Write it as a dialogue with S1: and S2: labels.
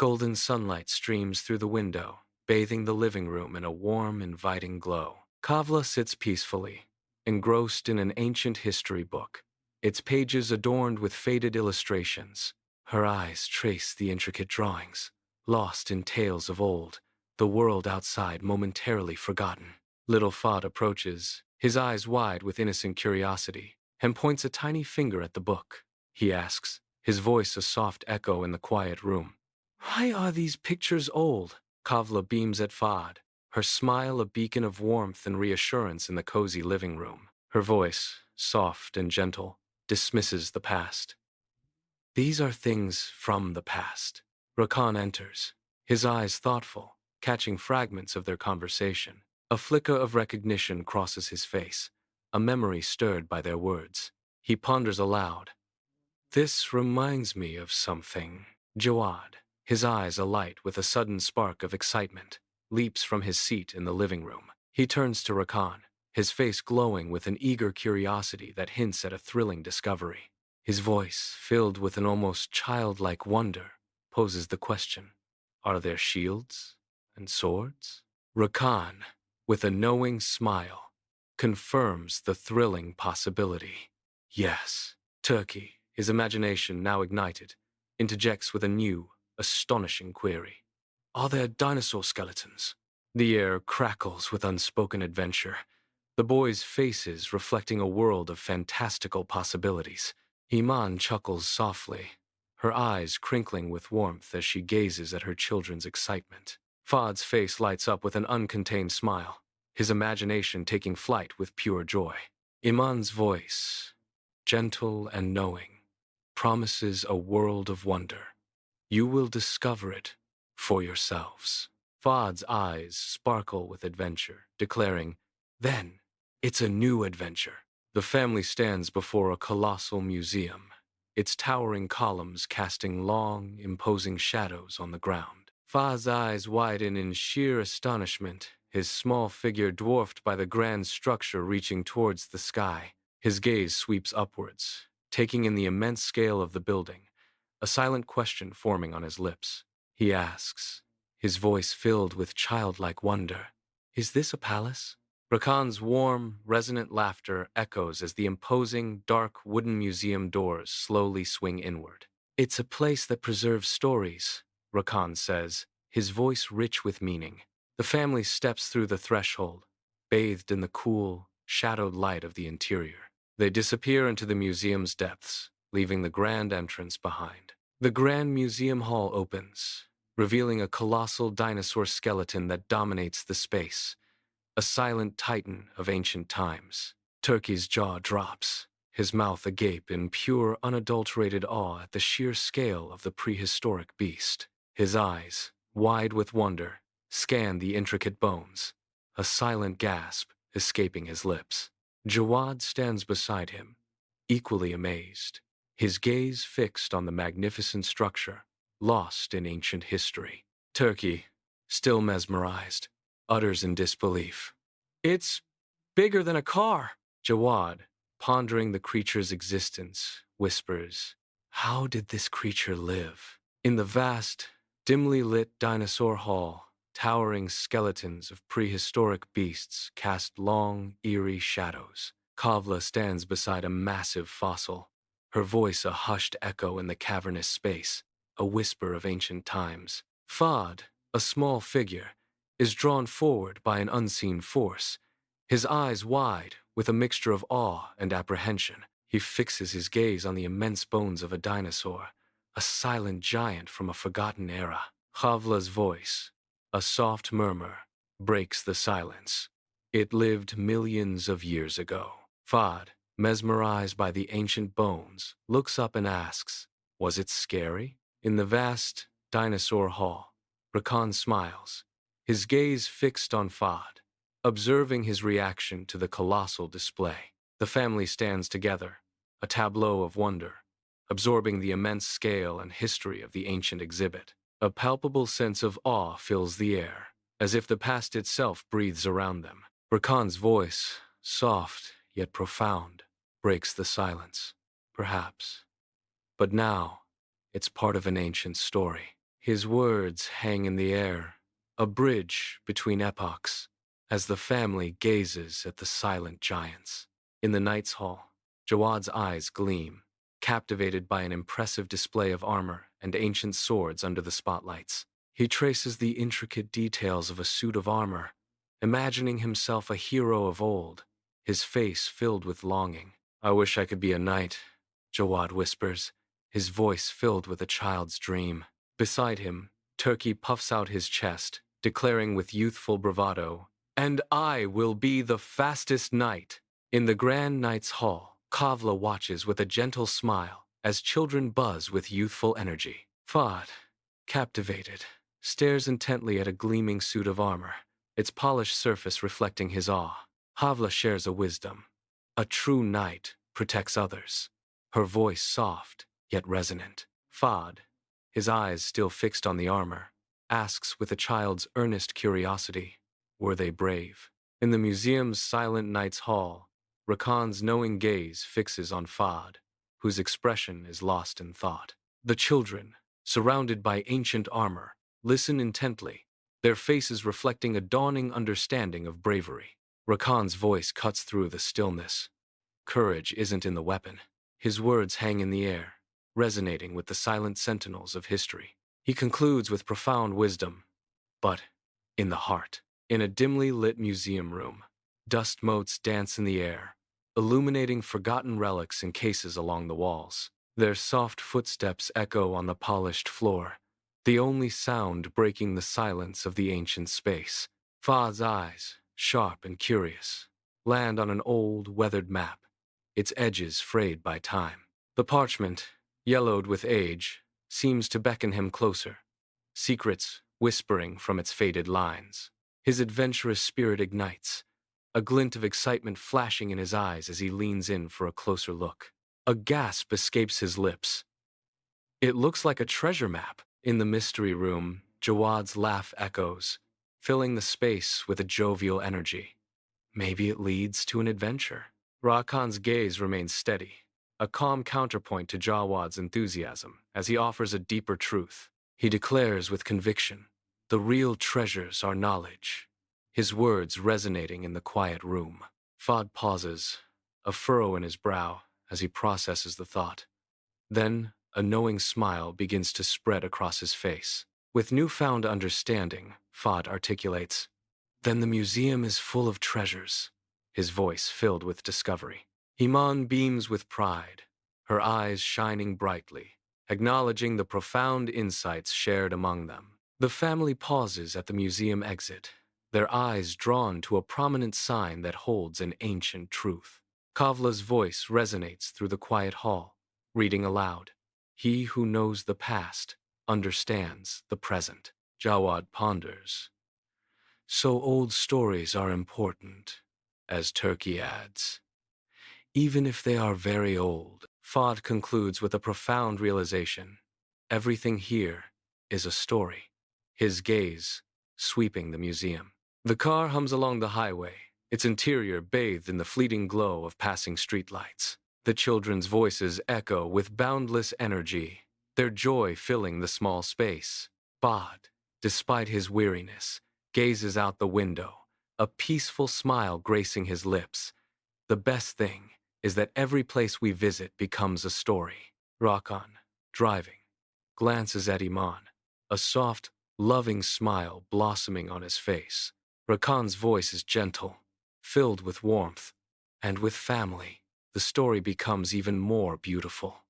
S1: Golden sunlight streams through the window, bathing the living room in a warm, inviting glow. Kavla sits peacefully, engrossed in an ancient history book, its pages adorned with faded illustrations. Her eyes trace the intricate drawings, lost in tales of old, the world outside momentarily forgotten. Little Fahd approaches, his eyes wide with innocent curiosity, and points a tiny finger at the book. He asks, his voice a soft echo in the quiet room. "Why are these pictures old?" Kavla beams at Fahd, her smile a beacon of warmth and reassurance in the cozy living room. Her voice, soft and gentle, dismisses the past. "These are things from the past." Rakan enters, his eyes thoughtful, catching fragments of their conversation. A flicker of recognition crosses his face, a memory stirred by their words. He ponders aloud. "This reminds me of something." Jawad, his eyes alight with a sudden spark of excitement, leaps from his seat in the living room. He turns to Rakan, his face glowing with an eager curiosity that hints at a thrilling discovery. His voice, filled with an almost childlike wonder, poses the question, "Are there shields and swords?" Rakan, with a knowing smile, confirms the thrilling possibility. "Yes." Turkey, his imagination now ignited, interjects with a new, astonishing query. "Are there dinosaur skeletons?" The air crackles with unspoken adventure, the boys' faces reflecting a world of fantastical possibilities. Iman chuckles softly, her eyes crinkling with warmth as she gazes at her children's excitement. Fahd's face lights up with an uncontained smile, his imagination taking flight with pure joy. Iman's voice, gentle and knowing, promises a world of wonder. "You will discover it for yourselves." Fahd's eyes sparkle with adventure, declaring, "Then, it's a new adventure." The family stands before a colossal museum, its towering columns casting long, imposing shadows on the ground. Fahd's eyes widen in sheer astonishment, his small figure dwarfed by the grand structure reaching towards the sky. His gaze sweeps upwards, taking in the immense scale of the building, a silent question forming on his lips. He asks, his voice filled with childlike wonder, "Is this a palace?" Rakan's warm, resonant laughter echoes as the imposing, dark wooden museum doors slowly swing inward. "It's a place that preserves stories," Rakan says, his voice rich with meaning. The family steps through the threshold, bathed in the cool, shadowed light of the interior. They disappear into the museum's depths, leaving the grand entrance behind. The grand museum hall opens, revealing a colossal dinosaur skeleton that dominates the space, a silent titan of ancient times. Turkey's jaw drops, his mouth agape in pure, unadulterated awe at the sheer scale of the prehistoric beast. His eyes, wide with wonder, scan the intricate bones, a silent gasp escaping his lips. Jawad stands beside him, equally amazed, his gaze fixed on the magnificent structure, lost in ancient history. Turkey, still mesmerized, utters in disbelief, "It's bigger than a car." Jawad, pondering the creature's existence, whispers, "How did this creature live?" In the vast, dimly lit dinosaur hall, towering skeletons of prehistoric beasts cast long, eerie shadows. Kavla stands beside a massive fossil, her voice a hushed echo in the cavernous space, a whisper of ancient times. Fahd, a small figure, is drawn forward by an unseen force, his eyes wide with a mixture of awe and apprehension. He fixes his gaze on the immense bones of a dinosaur, a silent giant from a forgotten era. Kavla's voice, a soft murmur, breaks the silence. "It lived millions of years ago." Fahd, mesmerized by the ancient bones, looks up and asks, "Was it scary?" In the vast dinosaur hall, Rakan smiles, his gaze fixed on Fahd, observing his reaction to the colossal display. The family stands together, a tableau of wonder, absorbing the immense scale and history of the ancient exhibit. A palpable sense of awe fills the air, as if the past itself breathes around them. Rakan's voice, soft yet profound, breaks the silence. "Perhaps. But now, it's part of an ancient story." His words hang in the air, a bridge between epochs, as the family gazes at the silent giants. In the Knight's Hall, Jawad's eyes gleam, captivated by an impressive display of armor and ancient swords under the spotlights. He traces the intricate details of a suit of armor, imagining himself a hero of old, his face filled with longing. "I wish I could be a knight," Jawad whispers, his voice filled with a child's dream. Beside him, Turkey puffs out his chest, declaring with youthful bravado, "And I will be the fastest knight." In the Grand Knight's Hall, Kavla watches with a gentle smile as children buzz with youthful energy. Fahd, captivated, stares intently at a gleaming suit of armor, its polished surface reflecting his awe. Havla shares a wisdom. A true knight protects others, her voice soft yet resonant. Fahd, his eyes still fixed on the armor, asks with a child's earnest curiosity, were they brave? In the museum's silent Knight's Hall, Rakan's knowing gaze fixes on Fahd, whose expression is lost in thought. The children, surrounded by ancient armor, listen intently, their faces reflecting a dawning understanding of bravery. Rakan's voice cuts through the stillness. Courage isn't in the weapon. His words hang in the air, resonating with the silent sentinels of history. He concludes with profound wisdom, but in the heart. In a dimly lit museum room, dust motes dance in the air, illuminating forgotten relics in cases along the walls. Their soft footsteps echo on the polished floor, the only sound breaking the silence of the ancient space. Fahd's eyes, sharp and curious, land on an old, weathered map, its edges frayed by time. The parchment, yellowed with age, seems to beckon him closer, secrets whispering from its faded lines. His adventurous spirit ignites, a glint of excitement flashing in his eyes as he leans in for a closer look. A gasp escapes his lips. It looks like a treasure map. In the mystery room, Jawad's laugh echoes, filling the space with a jovial energy. Maybe it leads to an adventure. Rakan's gaze remains steady, a calm counterpoint to Jawad's enthusiasm as he offers a deeper truth. He declares with conviction, "The real treasures are knowledge," his words resonating in the quiet room. Fahd pauses, a furrow in his brow as he processes the thought. Then, a knowing smile begins to spread across his face. With newfound understanding, Fahd articulates, "Then the museum is full of treasures," his voice filled with discovery. Iman beams with pride, her eyes shining brightly, acknowledging the profound insights shared among them. The family pauses at the museum exit, their eyes drawn to a prominent sign that holds an ancient truth. Kavla's voice resonates through the quiet hall, reading aloud, "He who knows the past understands the present." Jawad ponders, "So old stories are important," as Turkey adds, "even if they are very old." Fahd concludes with a profound realization. Everything here is a story. His gaze sweeping the museum. The car hums along the highway, its interior bathed in the fleeting glow of passing streetlights. The children's voices echo with boundless energy, their joy filling the small space. Fahd, despite his weariness, gazes out the window, a peaceful smile gracing his lips. The best thing is that every place we visit becomes a story. Rakan, driving, glances at Iman, a soft, loving smile blossoming on his face. Rakan's voice is gentle, filled with warmth, and with family, the story becomes even more beautiful.